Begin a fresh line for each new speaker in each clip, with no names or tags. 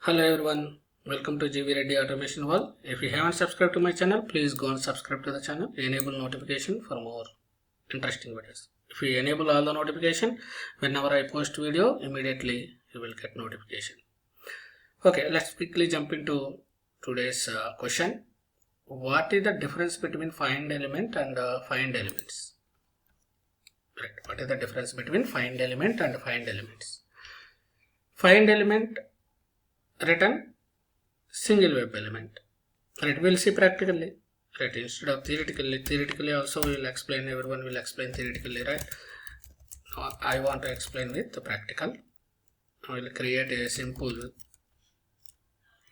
Hello everyone, welcome to GV Reddy Automation World. If you haven't subscribed to my channel, please go and subscribe to the channel. Enable notification for more interesting videos. If you enable all the notification, whenever I post video, immediately you will get notification. Okay, let's quickly jump into today's question. What is the difference between findElement and findElements? Right. What is the difference between findElement and findElements? FindElement written single web element. Right, we'll see practically. Right, instead of theoretically also we will explain, everyone will explain theoretically, right? I want to explain with the practical. I will create a simple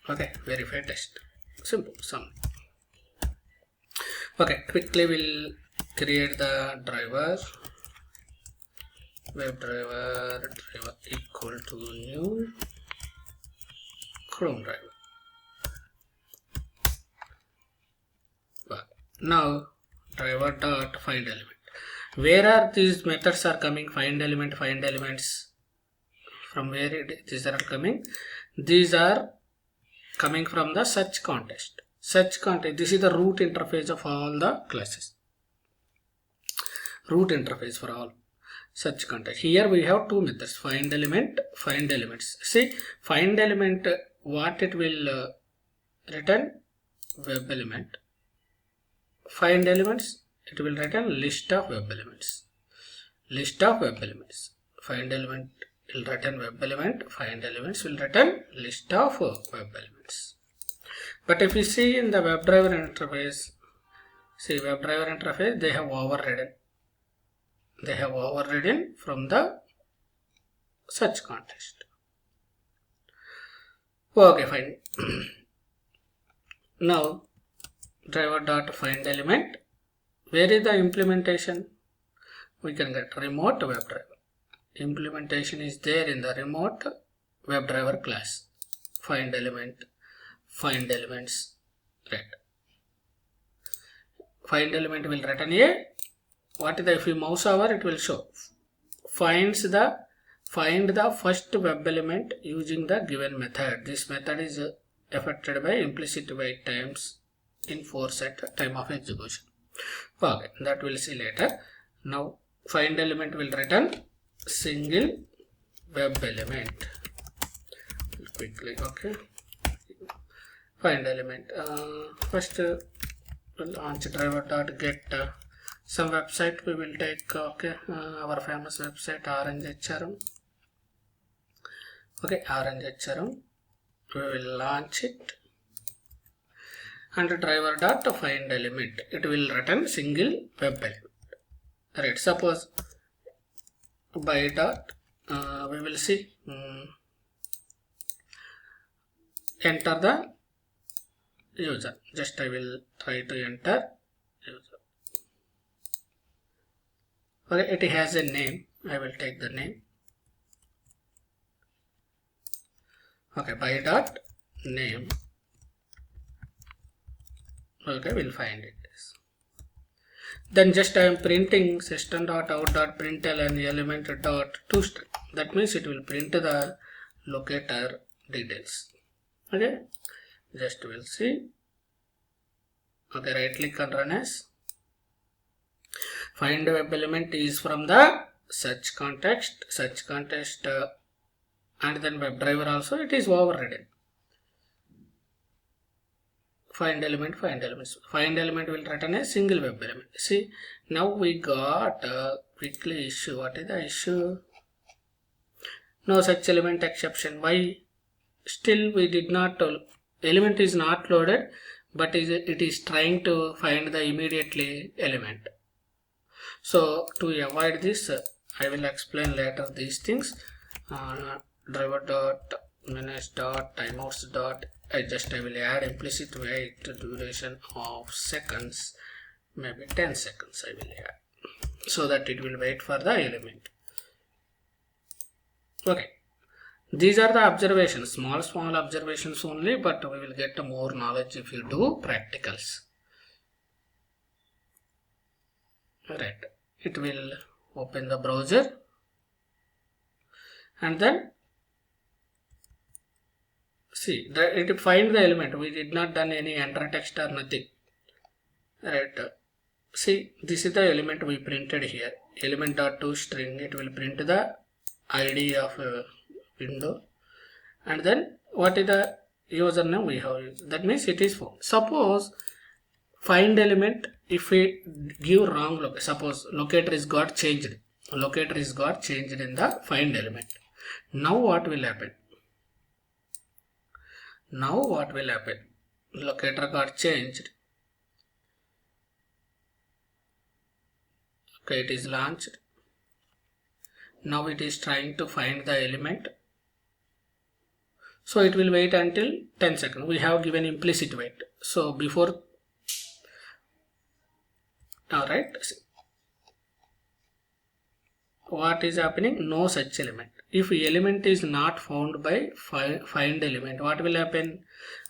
verify test. Simple sum. Okay, quickly we'll create the driver WebDriver equal to new Chrome driver. Now driver dot find element. Where are these methods are coming? findElements. From where these are coming? These are coming from the search context. This is the root interface of all the classes. Root interface for all search context. Here we have two methods: findElements. See, findElement, what it will return? WebElement. findElements, it will return list of WebElements. findElement will return WebElement. findElements will return list of WebElements. But if you see in the WebDriver interface, they have overridden from the search context. Okay, fine. Now driver dot findElement. Where is the implementation? We can get remote WebDriver. Implementation is there in the remote WebDriver class. findElements. Right. findElement will return a, what is the, if you mouse over, it will show find the first WebElement using the given method. This method is affected by implicit wait times in force at time of execution. Okay, that we'll see later. Now findElement will return single WebElement. Quickly, okay. findElement. First we'll launch driver dot get some website we will take. Okay, our famous website Orange HRM. Okay, Orange HRM. We will launch it. And driver dot findElement, it will return single WebElement. Right, suppose by dot we will see enter the user. Just I will try to enter user. Okay, it has a name. I will take the name. Okay, by dot name. Okay, we'll find it. Then just I am printing system.out.println element dot toString. That means it will print the locator details. Okay, just we'll see. Okay, right click and run as. Find WebElement is from the search context, and then WebDriver also it is overridden. findElement. findElement will return a single WebElement. See, now we got a quickly issue. What is the issue? NoSuchElementException. Why? Still we did not, element is not loaded, but it is trying to find the immediately element. So to avoid this, I will explain later these things. Driver dot manage dot timeouts dot. I will add implicit wait duration of seconds, maybe 10 seconds I will add, so that it will wait for the element. Okay, these are the observations, small observations only, but we will get more knowledge if you do practicals. Right, it will open the browser and then see that it find the element. We did not done any enter text or nothing, right? See, this is the element we printed here. Element dot to string, it will print the ID of window, and then what is the username we have used. That means it is found. Suppose find element, if we give wrong location, suppose locator is got changed. Locator is got changed in the find element. Now what will happen? Now what will happen? Locator got changed. Okay, it is launched. Now it is trying to find the element. So it will wait until 10 seconds. We have given implicit wait. So before, alright, what is happening? No such element. If element is not found by find element, what will happen?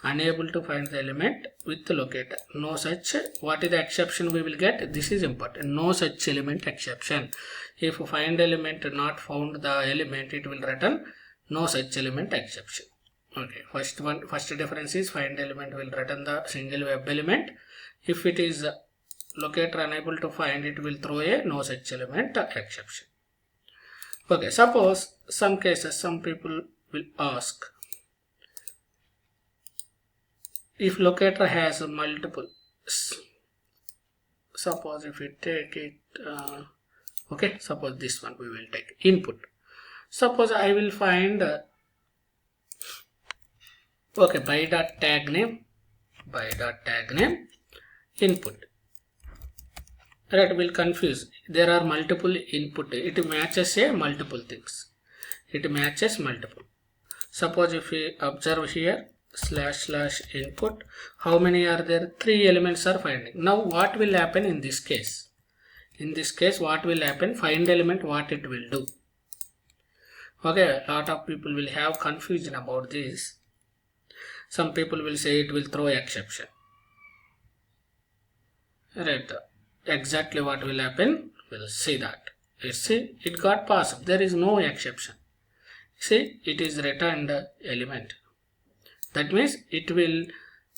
Unable to find the element with the locator. No such. What is the exception we will get? This is important. No such element exception. If find element not found the element, it will return no such element exception. Okay, first difference is find element will return the single web element. If it is locator unable to find, it will throw a no such element exception. Okay, suppose some cases, some people will ask, if locator has multiple, suppose if we take it, okay, suppose this one we will take input. Suppose I will find okay, by.tag name input. Right, will confuse. There are multiple input. It matches a multiple things. It matches multiple. Suppose if we observe here / input, how many are there? 3 elements are finding. Now what will happen in this case? In this case, what will happen? Find element, what it will do? Okay, a lot of people will have confusion about this. Some people will say it will throw exception. Right. Exactly what will happen? We'll see that. You see, it got passed. There is no exception. See, it is returned element. That means it will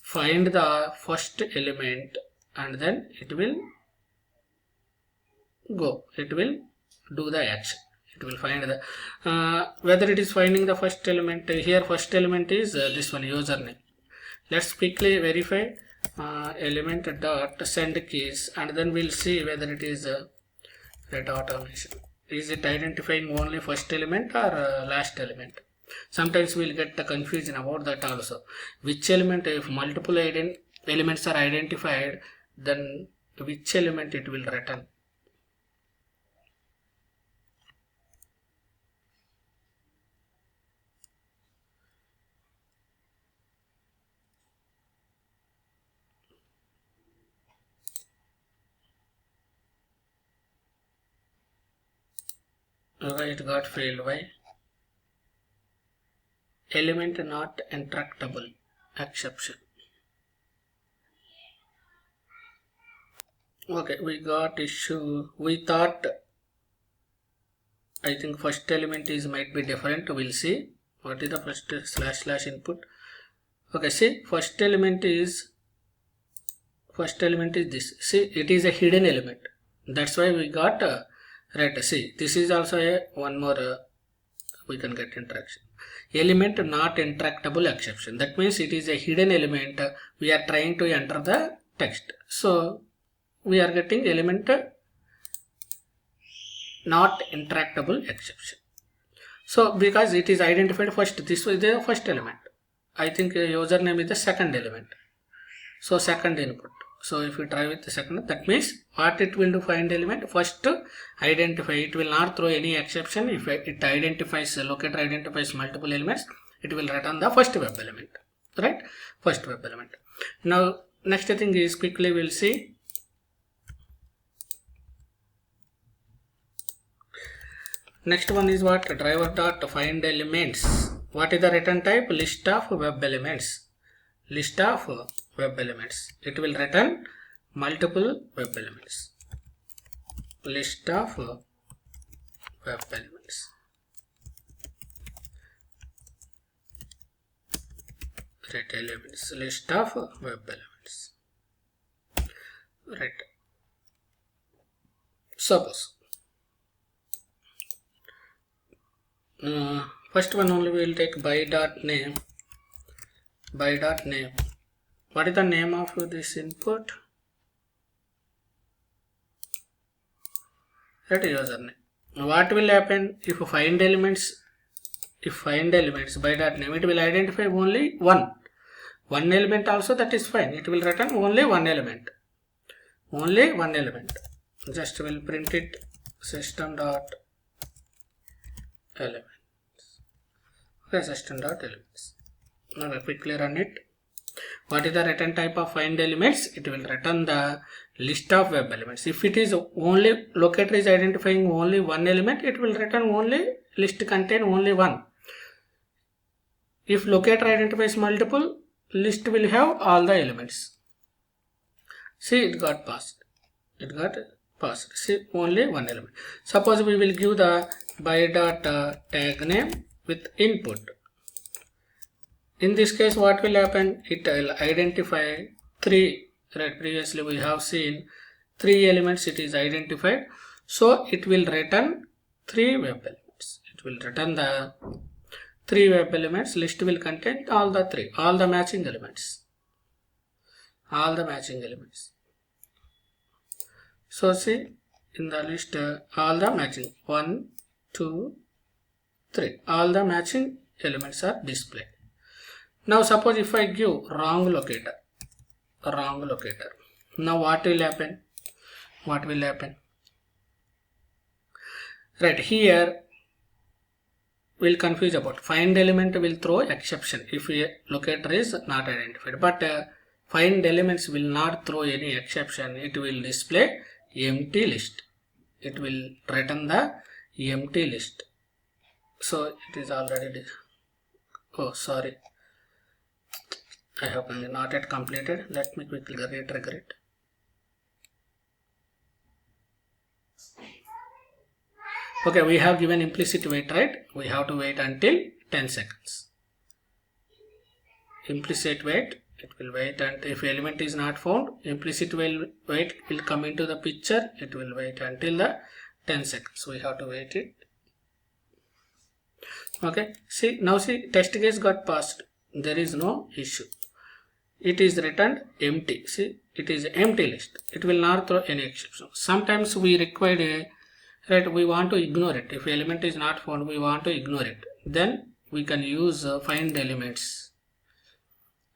find the first element and then it will go. It will do the action. It will find the whether it is finding the first element. Here first element is this one, username. Let's quickly verify element dot send keys, and then we'll see whether it is red automation. Is it identifying only first element or last element? Sometimes we'll get the confusion about that also. Which element, if multiple elements are identified, then which element it will return? Okay, it got failed. Why? Element not interactable exception. Okay, we got issue. We thought, I think first element is might be different. We'll see what is the first / input. Okay, see, first element is this. See, it is a hidden element. That's why we got right. See, this is also a one more we can get interaction. Element not interactable exception. That means it is a hidden element. We are trying to enter the text. So we are getting element not interactable exception. So because it is identified first, this was the first element. I think username is the second element. So second input. So if you try with the second, that means what it will do, find element, first identify. It will not throw any exception. If it identifies, locator identifies multiple elements, it will return the first web element, right? First web element. Now next thing is, quickly we'll see. Next one is what? Driver dot findElements. What is the return type? List of web elements. List of web elements. It will return multiple web elements. List of web elements. right, elements, list of WebElements. Right. Suppose first one only we will take by.name. By.name. What is the name of this input? Right, username. What will happen if findElements by.name, it will identify only one element also, that is fine. It will return only one element. Just will print it system.elements. Okay, system.elements. Now we quickly run it. What is the return type of findElements? It will return the list of WebElements. If it is only locator is identifying only one element, it will return only list contain only one. If locator identifies multiple, list will have all the elements. See, it got passed. See, only one element. Suppose we will give the by.tag name with input. In this case, what will happen? It will identify three. Right, previously we have seen three elements it is identified. So it will return three WebElements. It will return the three WebElements. List will contain all the matching elements. So see, in the list all the matching 1, 2, 3. All the matching elements are displayed. Now suppose if I give wrong locator. Now what will happen? Right, here we'll confuse about findElement will throw exception if a locator is not identified, but findElements will not throw any exception. It will display empty list. It will return the empty list. So it is already sorry, I have not yet completed. Let me quickly retrigger it. Okay, we have given implicit wait, right? We have to wait until 10 seconds. Implicit wait, it will wait until if element is not found, implicit wait will come into the picture. It will wait until the 10 seconds. We have to wait it. Okay, see, now see, test case got passed. There is no issue. It is returned empty. See, it is empty list. It will not throw any exception. Sometimes we require we want to ignore it. If element is not found, we want to ignore it. Then we can use findElements.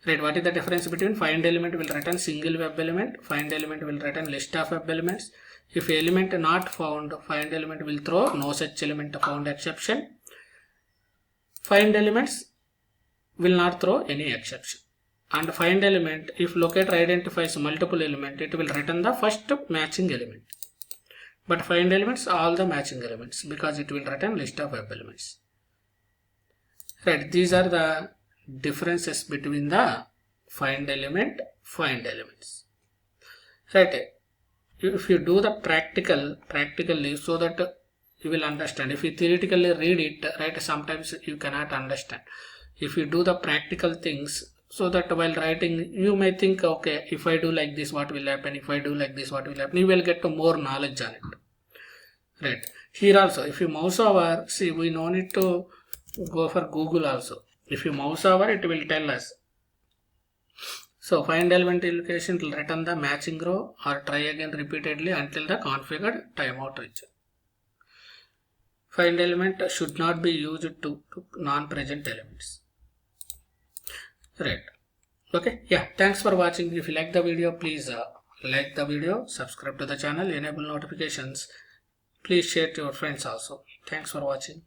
Right, what is the difference between findElement will return single WebElement, findElement will return list of WebElements. If element not found, findElement will throw NoSuchElementFound exception. findElements will not throw any exception. And findElement, if locator identifies multiple element, it will return the first matching element. But findElements all the matching elements because it will return list of WebElements. Right, these are the differences between the findElements. Right, if you do the practically, so that you will understand. If you theoretically read it, right, sometimes you cannot understand. If you do the practical things, so that while writing you may think, okay, if I do like this, what will happen? If I do like this, what will happen? You will get to more knowledge on it. Right, here also if you mouse over, see, we no need to go for Google also. If you mouse over, it will tell us. So findElement location will return the matching row or try again repeatedly until the configured timeout reaches. findElement should not be used to non-present elements. Right. Okay. Yeah. Thanks for watching. If you like the video, please like the video, subscribe to the channel, enable notifications. Please share to your friends also. Thanks for watching.